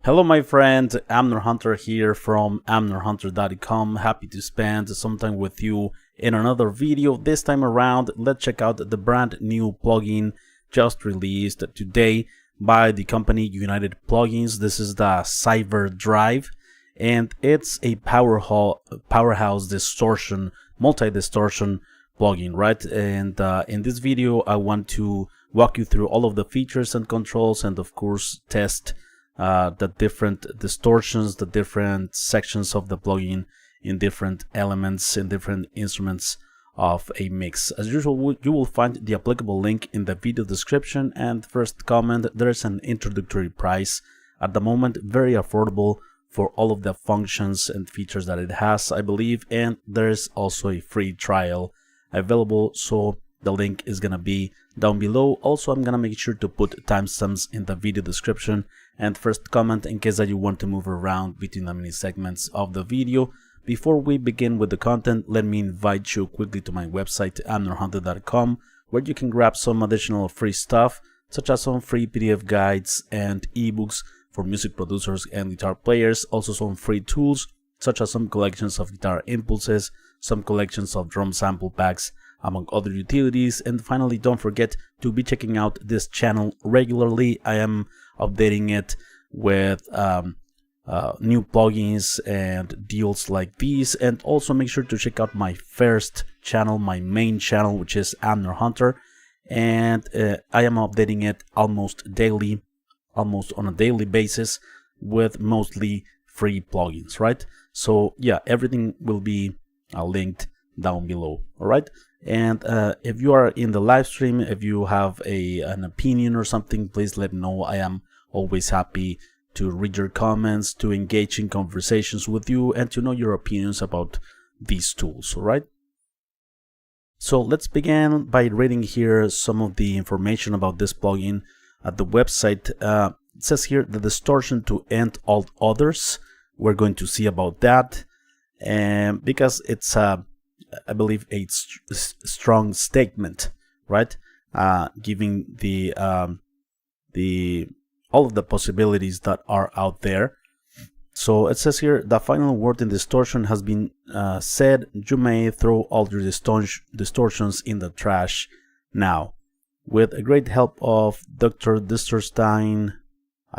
Hello my friend, Amner Hunter here from amnerhunter.com. Happy to spend some time with you in another video. This time around, let's check out the brand new plugin just released today by the company United Plugins. This is the Cyberdrive, and it's a powerhouse distortion, multi-distortion plugin, right? And in this video, I want to walk you through all of the features and controls, and of course test the different distortions, the different sections of the plugin in different elements, in different instruments of a mix. As usual, you will find the applicable link in the video description, and first comment, there's an introductory price at the moment, very affordable for all of the functions and features that it has, I believe, and there's also a free trial available, so the link is gonna be down below. Also, I'm gonna make sure to put timestamps in the video description and first comment in case that you want to move around between the many segments of the video. Before we begin with the content, let me invite you quickly to my website amnerhunter.com, where you can grab some additional free stuff such as some free PDF guides and ebooks for music producers and guitar players, also some free tools such as some collections of guitar impulses, some collections of drum sample packs, among other utilities. And finally, don't forget to be checking out this channel regularly. I am updating it with new plugins and deals like these, and also make sure to check out my first channel, my main channel, which is Amner Hunter, and I am updating it almost on a daily basis with mostly free plugins, right? So yeah, everything will be linked down below. All right, and if you are in the live stream, if you have an opinion or something, please let me know. I am always happy to read your comments, to engage in conversations with you, and to know your opinions about these tools. All right, so let's begin by reading here some of the information about this plugin at the website. It says here the distortion to end all others. We're going to see about that, and because it's I believe a strong statement, right? Giving the all of the possibilities that are out there. So it says here, the final word in distortion has been said. You may throw all your distortions in the trash now. With a great help of Dr. Distortion,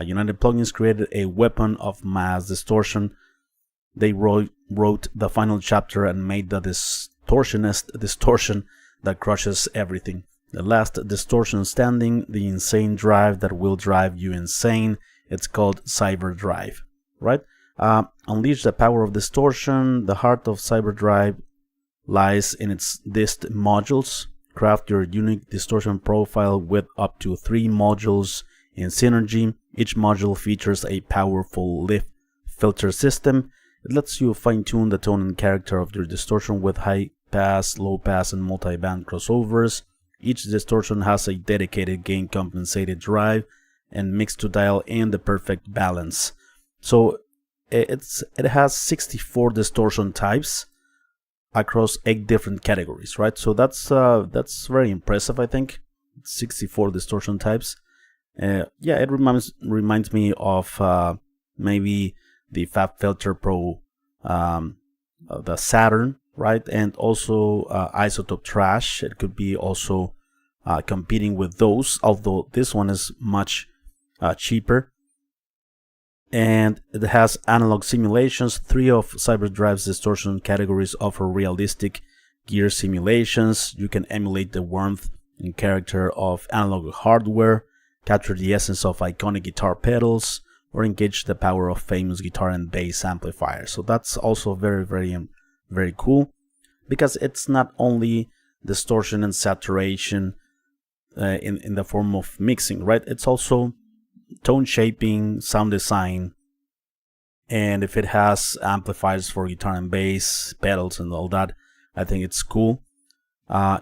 United Plugins created a weapon of mass distortion. They wrote the final chapter and made the distortionist distortion that crushes everything. The last distortion standing, the insane drive that will drive you insane. It's called Cyberdrive, right? Unleash the power of distortion. The heart of Cyberdrive lies in its dist modules. Craft your unique distortion profile with up to 3 modules in synergy. Each module features a powerful lift filter system. It lets you fine-tune the tone and character of your distortion with high-pass, low-pass, and multi-band crossovers. Each distortion has a dedicated gain-compensated drive and mix to dial in the perfect balance. So it has 64 distortion types across 8 different categories, right? So that's very impressive, I think. 64 distortion types. Yeah, it reminds me of maybe the FabFilter Pro, the Saturn, right? And also Isotope Trash. It could be also competing with those, although this one is much cheaper. And it has analog simulations. 3 of Cyberdrive's distortion categories offer realistic gear simulations. You can emulate the warmth and character of analog hardware, capture the essence of iconic guitar pedals, or engage the power of famous guitar and bass amplifiers. So that's also very, very cool, because it's not only distortion and saturation in the form of mixing, right? It's also tone shaping, sound design, and if it has amplifiers for guitar and bass, pedals and all that, I think it's cool.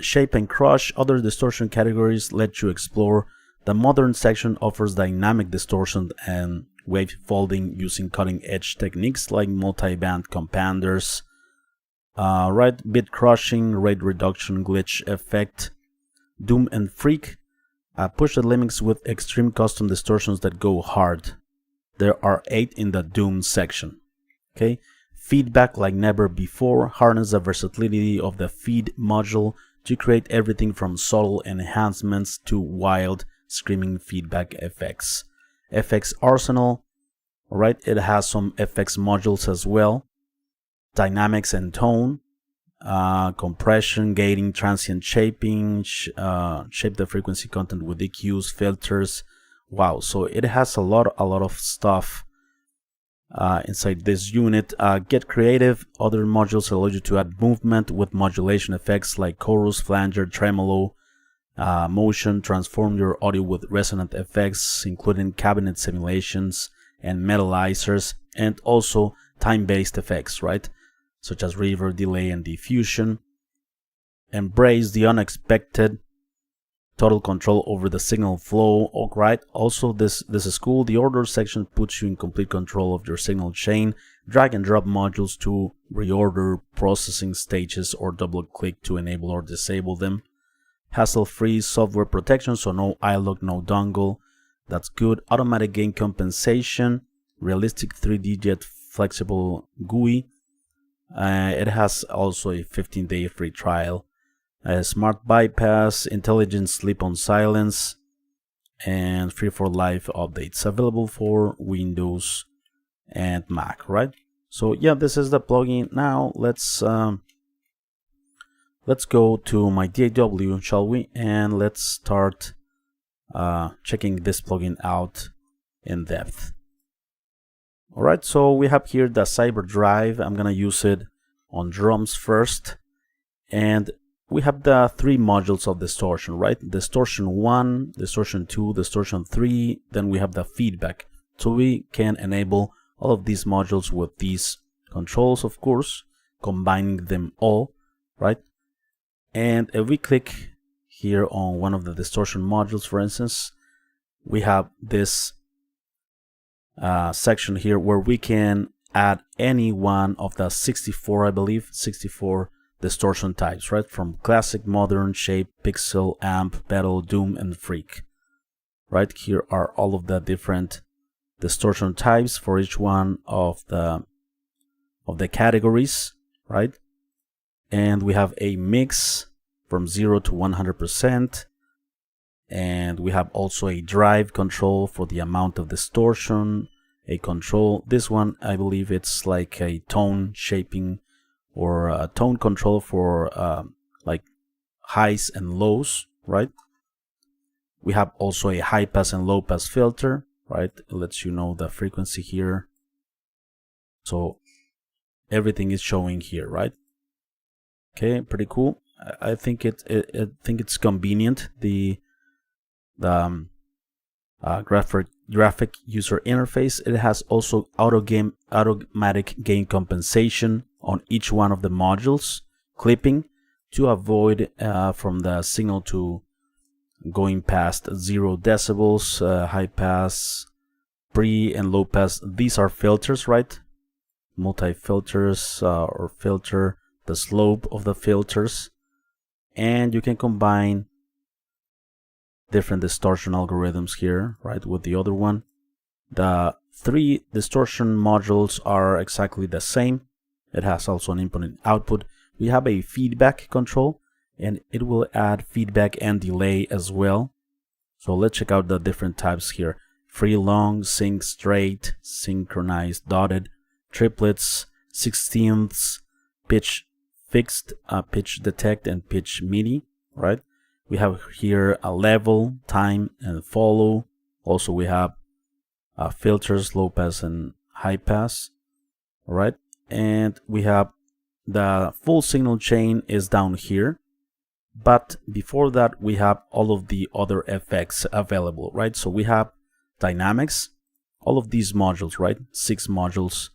Shape and crush. Other distortion categories let you explore. The modern section offers dynamic distortion and wave folding using cutting-edge techniques like multi-band companders, right? Bit crushing, rate reduction, glitch effect. Doom and Freak push the limits with extreme custom distortions that go hard. There are 8 in the Doom section. Okay, feedback like never before. Harness the versatility of the feed module to create everything from subtle enhancements to wild screaming feedback effects. FX arsenal. Alright, it has some FX modules as well. Dynamics and tone, compression, gating, transient shaping, shape the frequency content with EQs, filters. Wow, so it has a lot of stuff inside this unit. Get creative. Other modules allow you to add movement with modulation effects like chorus, flanger, tremolo, motion. Transform your audio with resonant effects, including cabinet simulations and metalizers, and also time-based effects, right, such as reverb, delay, and diffusion. Embrace the unexpected. Total control over the signal flow. All right, also this is cool. The order section puts you in complete control of your signal chain. Drag and drop modules to reorder processing stages or double click to enable or disable them. Hassle-free software protection, so no iLok, no dongle. That's good. Automatic gain compensation, realistic 3D flexible GUI. It has also a 15-day free trial. Smart bypass, intelligent sleep on silence, and free for life updates available for Windows and Mac. Right. So yeah, this is the plugin. Now let's go to my DAW, shall we? And let's start checking this plugin out in depth. Alright, so we have here the Cyberdrive. I'm gonna use it on drums first, and we have the 3 modules of distortion, right? Distortion 1, distortion 2, distortion 3, then we have the feedback. So we can enable all of these modules with these controls, of course, combining them all, right? And if we click here on one of the distortion modules, for instance, we have this section here where we can add any one of the 64, I believe, 64 distortion types, right? From classic, modern, shape, pixel, amp, pedal, doom, and freak. Right here are all of the different distortion types for each one of the categories, right? And we have a mix from 0 to 100%, and we have also a drive control for the amount of distortion, a control. This one, I believe it's like a tone shaping or a tone control for like highs and lows, right? We have also a high pass and low pass filter, right? It lets you know the frequency here. So everything is showing here, right? Okay, pretty cool. I think it's convenient. The graphic user interface. It has also automatic gain compensation on each one of the modules, clipping to avoid from the signal to going past 0 decibels, high pass, pre and low pass. These are filters, right? Multi filters or filter the slope of the filters, and you can combine different distortion algorithms here, right, with the other one. The 3 distortion modules are exactly the same. It has also an input and output. We have a feedback control, and it will add feedback and delay as well. So let's check out the different types here. Free long, sync straight, synchronized dotted, triplets, 16ths, pitch fixed, pitch detect, and pitch MIDI, right? We have here a level, time, and follow. Also we have filters, low pass and high pass, all right? And we have the full signal chain is down here, but before that we have all of the other effects available, right? So we have dynamics, all of these modules, right? 6 modules.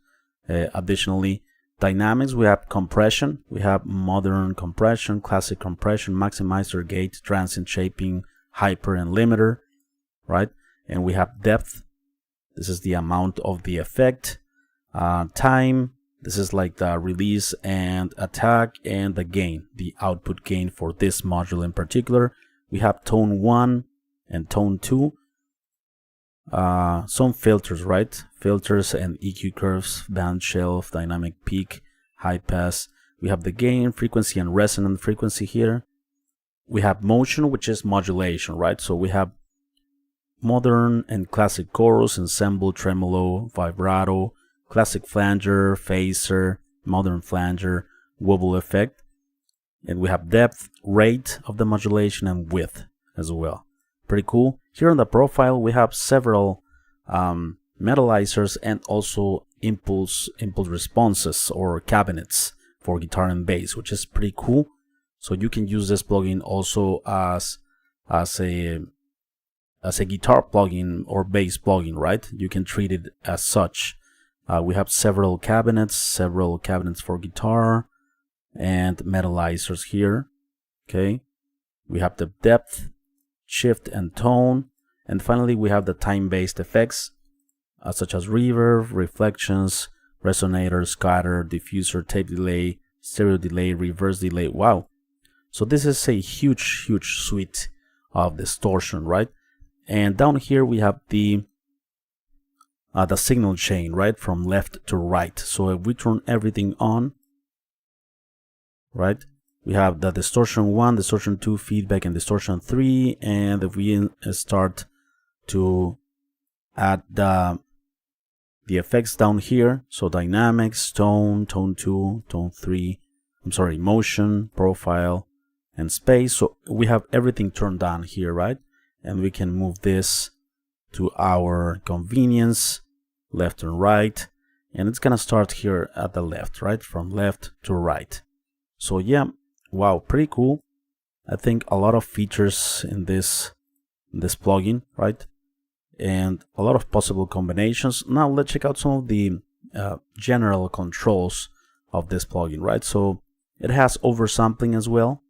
Additionally, dynamics, we have compression, we have modern compression, classic compression, maximizer, gate, transient shaping, hyper, and limiter, right? And we have depth. This is the amount of the effect. Time, this is like the release and attack, and the gain, the output gain for this module in particular. We have tone 1 and tone 2. Some filters, right? filters and EQ curves, band shelf, dynamic peak, high pass. We have the gain, frequency, and resonant frequency here. We have motion, which is modulation, right? So we have modern and classic chorus, ensemble, tremolo, vibrato, classic flanger, phaser, modern flanger, wobble effect. And we have depth, rate of the modulation, and width as well. Pretty cool. Here on the profile, we have several metalizers and also impulse responses or cabinets for guitar and bass, which is pretty cool. So you can use this plugin also as a guitar plugin or bass plugin, right? You can treat it as such. We have several cabinets for guitar and metalizers here. Okay, we have the depth, shift, and tone, and finally we have the time-based effects such as reverb, reflections, resonator, scatter, diffuser, tape delay, stereo delay, reverse delay. Wow! So this is a huge suite of distortion, right? And down here we have the signal chain, right, from left to right. So if we turn everything on, right, we have the distortion 1, distortion 2, feedback, and distortion 3. And if we start to add the effects down here, so dynamics, tone, tone 2, tone 3, motion, profile, and space. So we have everything turned on here, right? And we can move this to our convenience, left and right. And it's gonna start here at the left, right? From left to right. So yeah, wow, pretty cool. I think a lot of features in this plugin, right? And a lot of possible combinations. Now let's check out some of the general controls of this plugin, right? So it has oversampling as well.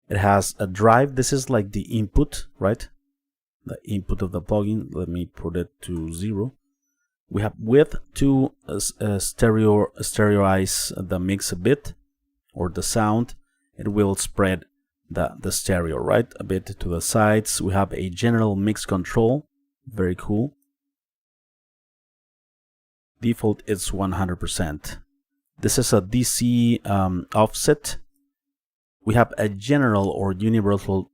It has a drive. This is like the input, right? The input of the plugin. Let me put it to 0. We have width to stereoize the mix a bit, or the sound. It will spread the stereo, right, a bit to the sides. We have a general mix control. Very cool. Default is 100%. This is a DC offset. We have a general or universal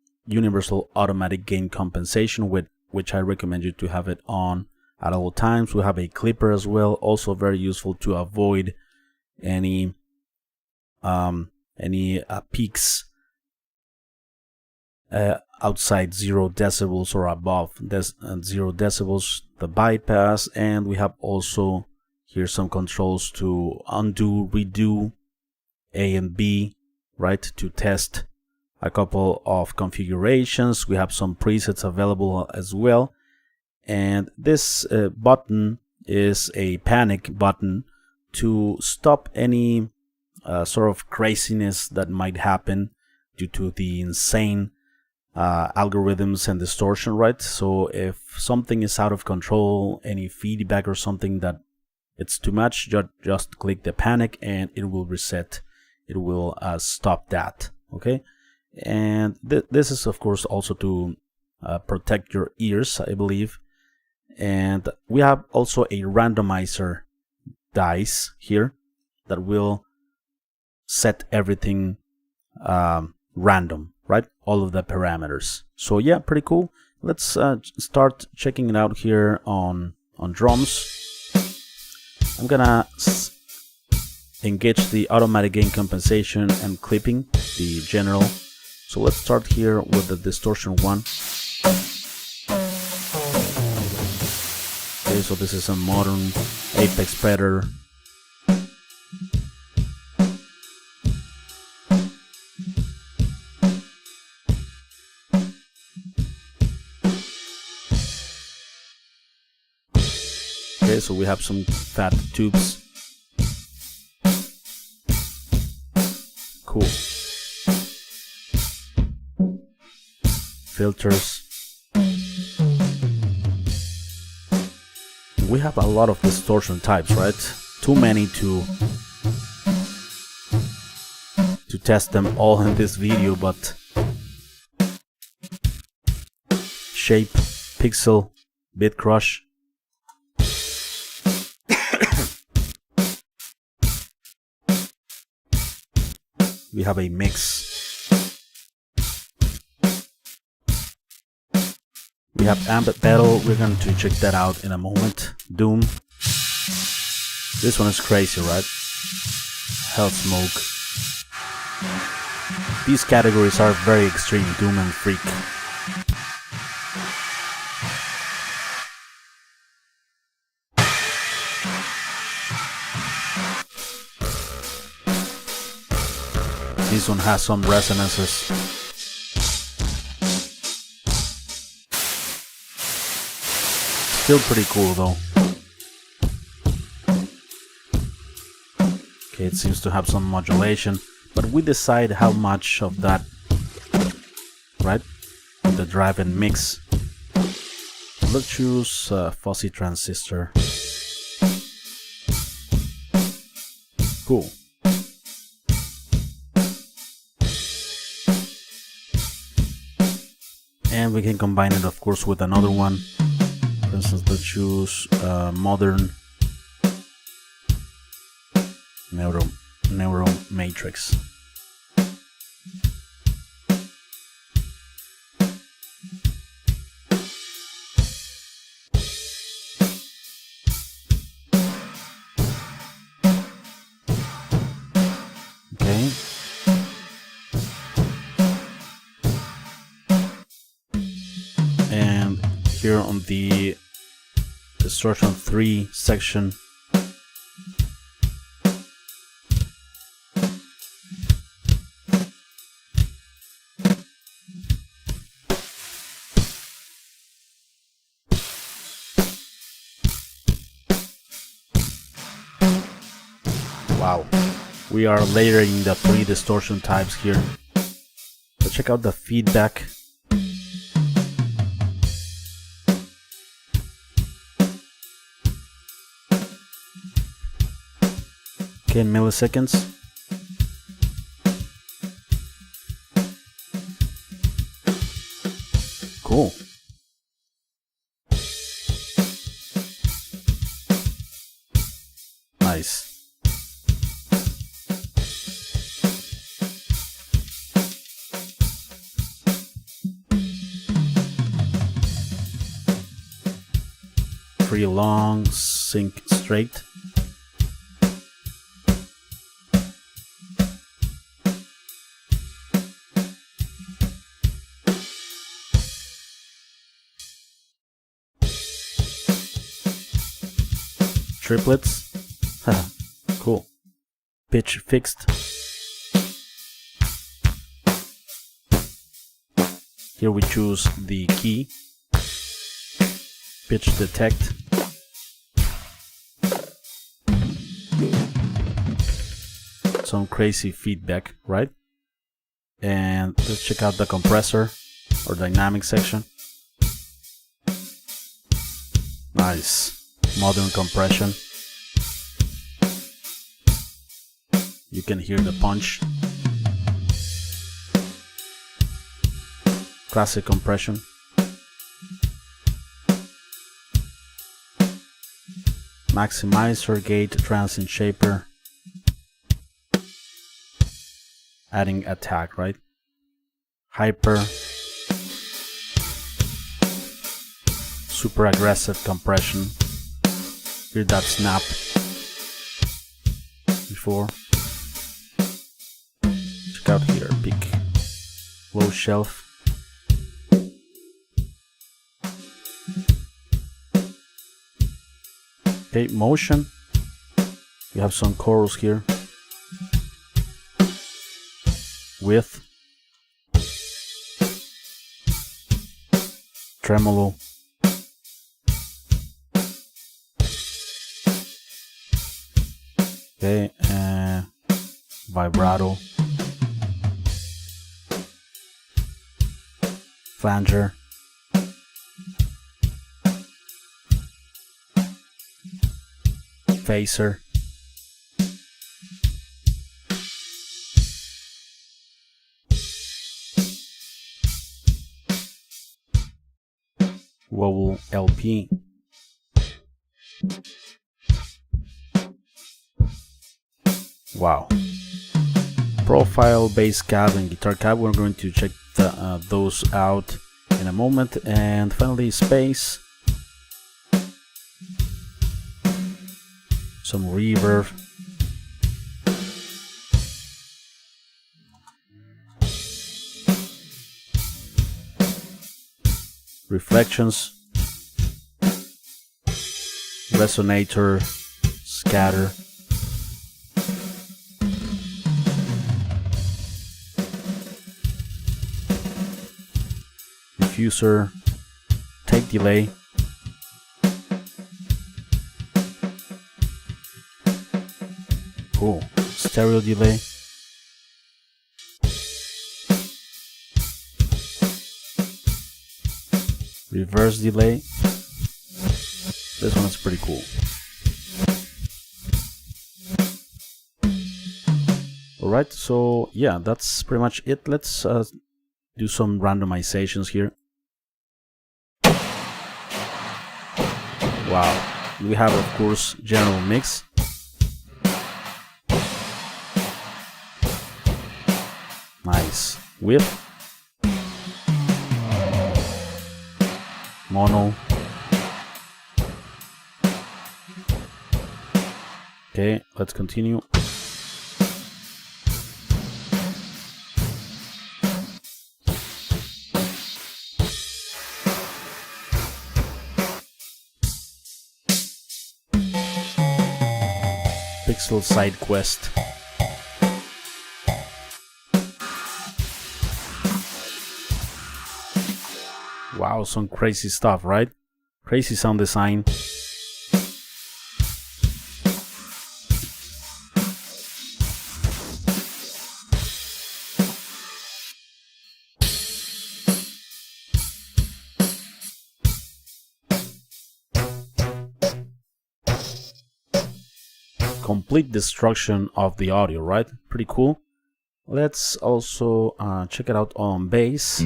automatic gain compensation, with which I recommend you to have it on at all times. We have a clipper as well, also very useful to avoid any peaks outside 0 decibels or above 0 decibels. The bypass, and we have also here some controls to undo, redo, A and B, right, to test a couple of configurations. We have some presets available as well, and this button is a panic button to stop any sort of craziness that might happen due to the insane algorithms and distortion, right? So if something is out of control, any feedback or something that it's too much, just click the panic and it will reset. It will stop that. Okay, and this is of course also to protect your ears, I believe. And we have also a randomizer dice here that will set everything random, right? All of the parameters. So yeah, pretty cool. Let's start checking it out here on drums. I'm gonna engage the automatic gain compensation and clipping, the general. So let's start here with the distortion 1. Okay, so this is a modern Apex Predator. Okay, so we have some fat tubes. Cool. Filters. We have a lot of distortion types, right? Too many to test them all in this video, but shape, pixel, bit crush. we have a mix. We have ambient pedal. We're going to check that out in a moment. Doom. This one is crazy, right? Hell Smoke. These categories are very extreme. Doom and Freak. This one has some resonances. Still pretty cool though. Okay, it seems to have some modulation, but we decide how much of that, right? With the drive and mix. Let's choose fuzzy transistor. Cool. And we can combine it, of course, with another one. For instance, let's choose modern neuro matrix. Okay. And here on the Distortion 3 section, wow, we are layering the 3 distortion types here. Let's check out the feedback. Okay, in milliseconds. Cool. Nice. Pretty long, sync straight. Triplets. Cool. Pitch fixed. Here we choose the key. Pitch detect. Some crazy feedback, right? And let's check out the compressor or dynamic section. Nice. Modern compression. You can hear the punch. Classic compression. Maximizer, gate, transient shaper. Adding attack, right? Hyper. Super aggressive compression. Hear that snap before. Check out here, peak, low shelf. Okay, motion. We have some chorus here. Width. Tremolo. Okay, vibrato, flanger, phaser, wobble LP. Wow. profile, bass cab, and guitar cab. We're going to check those out in a moment. And finally, space, some reverb, reflections, resonator, scatter, diffuser, tape delay, cool, stereo delay, reverse delay. This one is pretty cool. Alright, so yeah, that's pretty much it. Let's do some randomizations here. Wow, we have of course general mix, nice, width, mono, okay, let's continue. Pixel side quest. Wow, some crazy stuff, right? Crazy sound design. Complete destruction of the audio, right? Pretty cool. Let's also check it out on bass.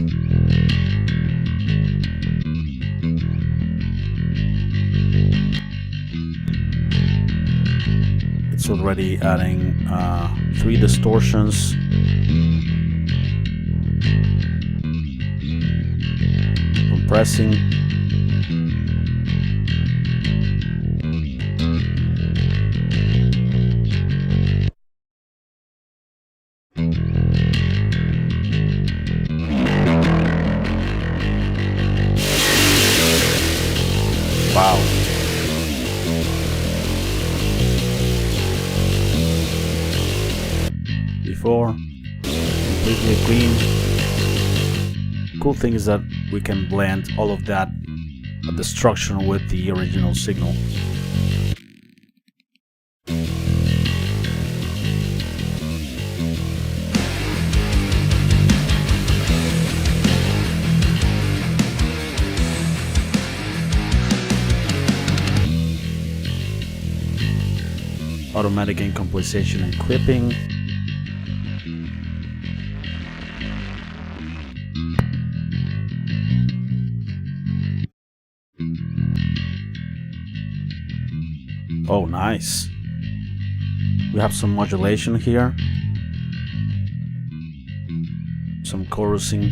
It's already adding 3 distortions, compressing, wow. Before, completely clean. Cool thing is that we can blend all of that destruction with the original signal. Automatic gain compensation and clipping. Oh, nice. We have some modulation here, some chorusing.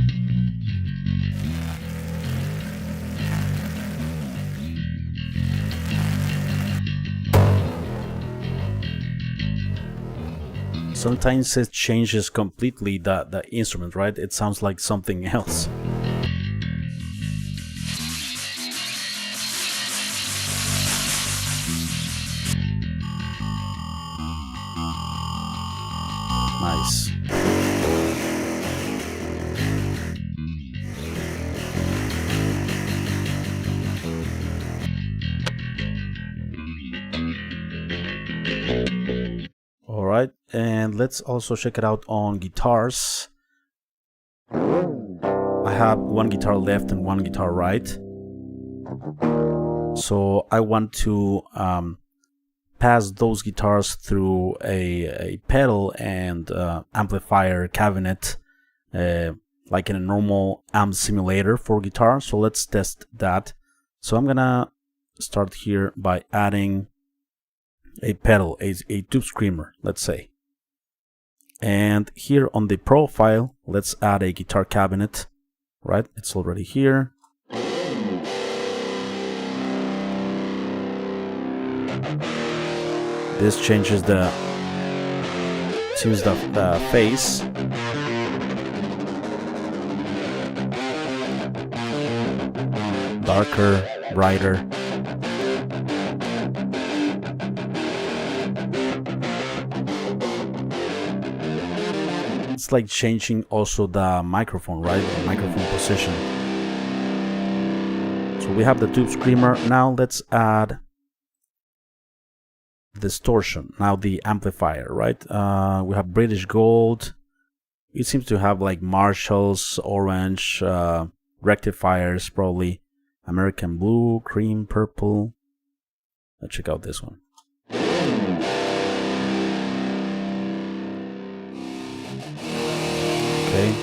Sometimes it changes completely the instrument, right? It sounds like something else. Nice. Alright, and let's also check it out on guitars. I have one guitar left and one guitar right. So I want to pass those guitars through a pedal and amplifier cabinet, like in a normal amp simulator for guitar. So let's test that. So I'm gonna start here by adding a pedal, a tube screamer, let's say. And here on the profile, let's add a guitar cabinet, right? It's already here. This changes the face. Darker, brighter. It's like changing also the microphone, right? The microphone position. So we have the tube screamer. Now let's add distortion. Now the amplifier, right? We have British Gold. It seems to have like Marshalls, orange, rectifiers, probably American Blue, Cream, Purple. Let's check out this one. Okay.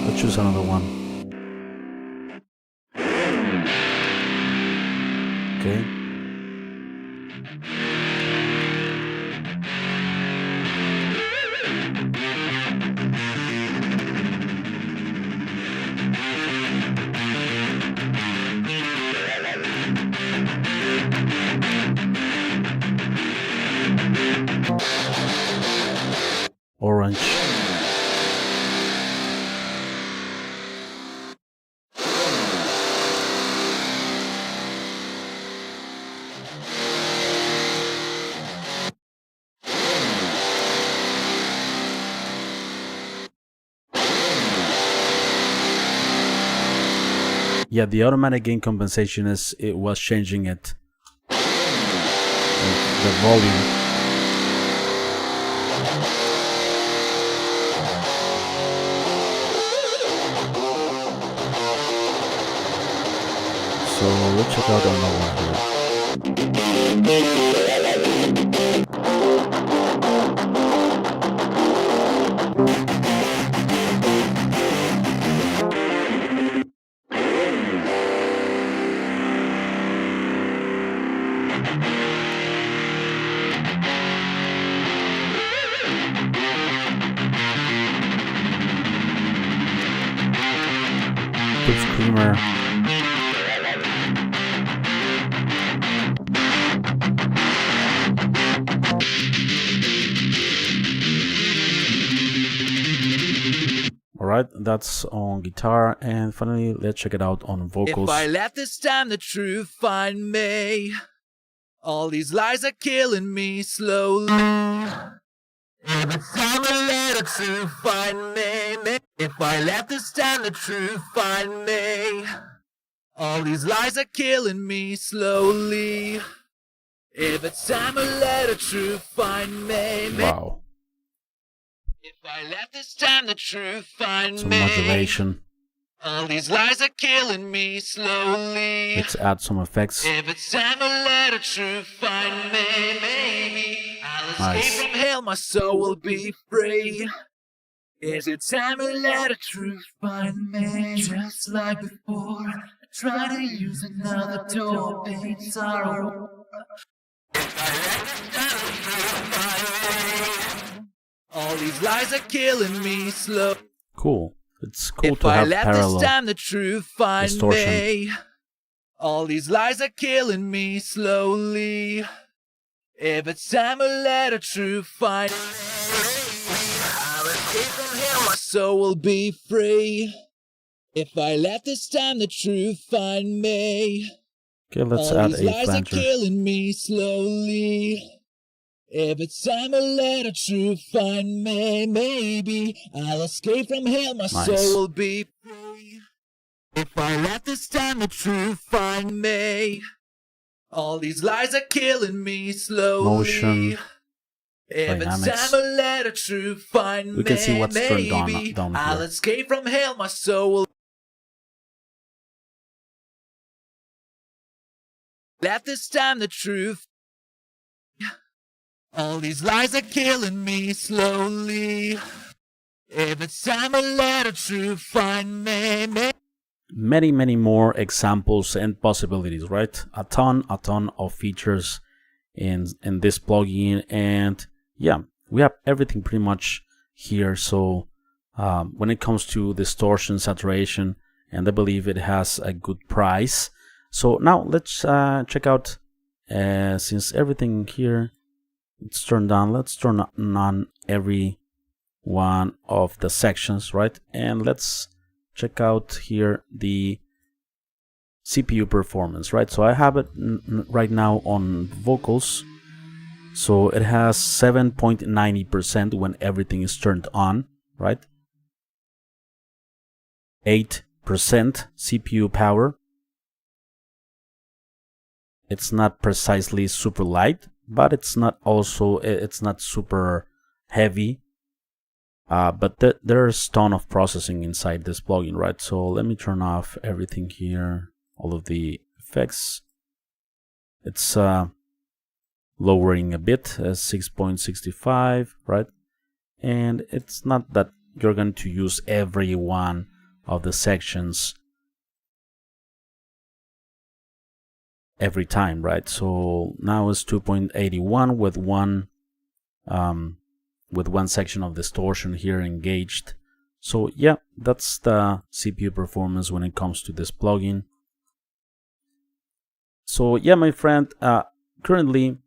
Let's choose another one. Okay. Orange. Yeah, the automatic gain compensation it was changing it. The volume. So let's check out another one here. Tube screamer. Alright, that's on guitar, and finally let's check it out on vocals. If I let this time the truth find me, all these lies are killing me slowly. Every time I let the truth find me, if I let this time the truth find me, all these lies are killing me slowly. Every time I let the truth find me. Wow. If I let this time the truth find Some me. modulation. All these lies are killing me slowly. Let's add some effects. Every time I let the truth find me, maybe I'll escape from hell, my soul will be free. Every time I let the truth find me, just like before, I try to use another door, pain, sorrow. If I let the truth find me, all these lies are killing me slow. Cool. It's cool if to have I let parallel this time the truth find distortion. me, all these lies are killing me slowly. Every time I let the truth find me, I'll escape from hell, my soul will be free. If I let this time the truth find me, Okay, let's all add these a lies are flanger. killing me slowly. Every time I let the truth find me, maybe I'll escape from hell, my soul will be free. If I let this time the truth find me, all these lies are killing me slowly. Motion, Every dynamics. time I let the truth find me, We can see what's turned on maybe down I'll here. escape from hell, my soul will. Let this time the truth. All these lies are killing me slowly. Every time I let the truth find me. Many more examples and possibilities, right? A ton of features in this plugin, and yeah, we have everything pretty much here. So when it comes to distortion, saturation, and I believe it has a good price. So now let's check out, since everything here it's turned on, let's turn on every one of the sections, right? And let's check out here the CPU performance, right? So I have it right now on vocals, so it has 7.90% when everything is turned on, right? 8% CPU power. It's not precisely super light, but it's not super heavy. But there's a ton of processing inside this plugin, right? So let me turn off everything here, all of the effects. It's lowering a bit, 6.65, right? And it's not that you're going to use every one of the sections every time, right? So now it's 2.81 with one section of distortion here engaged. So yeah, that's the CPU performance when it comes to this plugin. So yeah, my friend, currently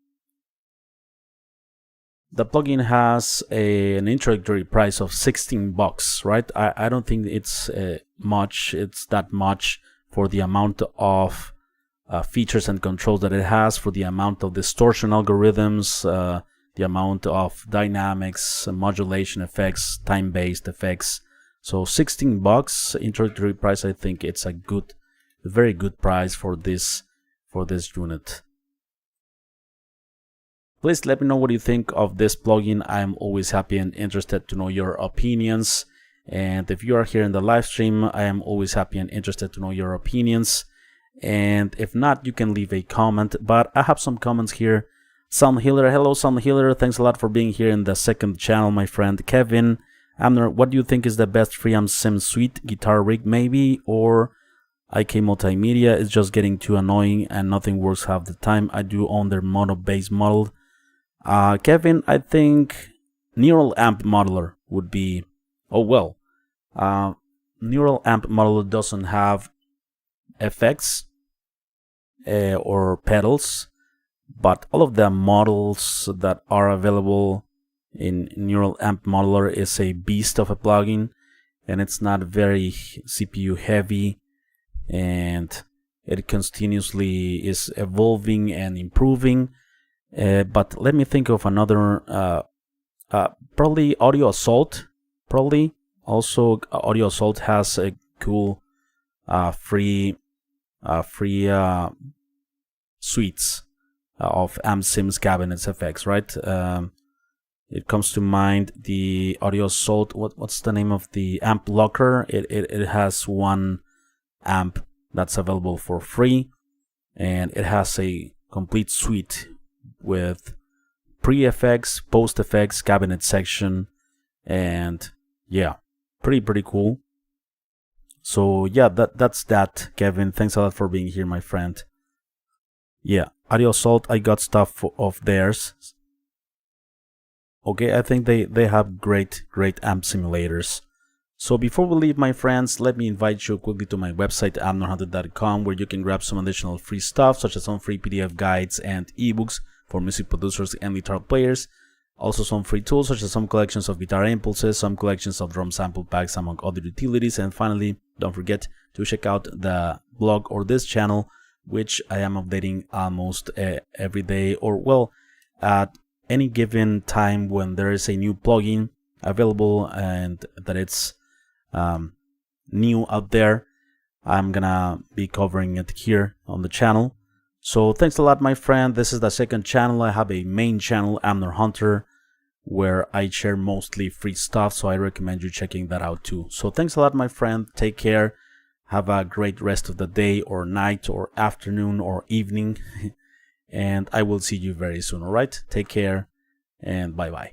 the plugin has an introductory price of $16, right? I don't think it's that much for the amount of features and controls that it has, for the amount of distortion algorithms, the amount of dynamics, modulation effects, time-based effects. So $16 introductory price. I think it's a very good price for this unit. Please let me know what you think of this plugin. I'm always happy and interested to know your opinions. And if you are here in the live stream, I am always happy and interested to know your opinions. And if not, you can leave a comment. But I have some comments here. Sound Healer, hello Sound Healer, thanks a lot for being here in the second channel, my friend. Kevin Amner, what do you think is the best Freeam Sim Suite guitar rig? Maybe, or IK Multimedia is just getting too annoying and nothing works half the time. I do own their mono bass model. Kevin, I think Neural Amp Modeler would be, Neural Amp Modeler doesn't have effects or pedals, but all of the models that are available in Neural Amp Modeler is a beast of a plugin, and it's not very CPU heavy, and it continuously is evolving and improving. But let me think of another, probably Audio Assault. Probably also Audio Assault has a cool free suites of amp sims cabinets effects, right? It comes to mind the Audio Assault. What's the name of the amp locker? It has one amp that's available for free, and it has a complete suite with pre-effects, post-effects, cabinet section, and yeah, pretty cool. So yeah, that's that, Kevin. Thanks a lot for being here, my friend. Yeah, Audio Assault, I got stuff of theirs. Okay, I think they have great amp simulators. So before we leave, my friends, let me invite you quickly to my website, amnorhunter.com, where you can grab some additional free stuff, such as some free PDF guides and ebooks for music producers and guitar players. Also some free tools, such as some collections of guitar impulses, some collections of drum sample packs, among other utilities. And finally, don't forget to check out the blog or this channel, which I am updating almost every day, or well, at any given time when there is a new plugin available and that it's new out there. I'm gonna be covering it here on the channel. So thanks a lot, my friend. This is the second channel. I have a main channel, Amnor Hunter, where I share mostly free stuff, so I recommend you checking that out too. So thanks a lot, my friend. Take care. Have a great rest of the day or night or afternoon or evening. And I will see you very soon, alright? Take care and bye bye.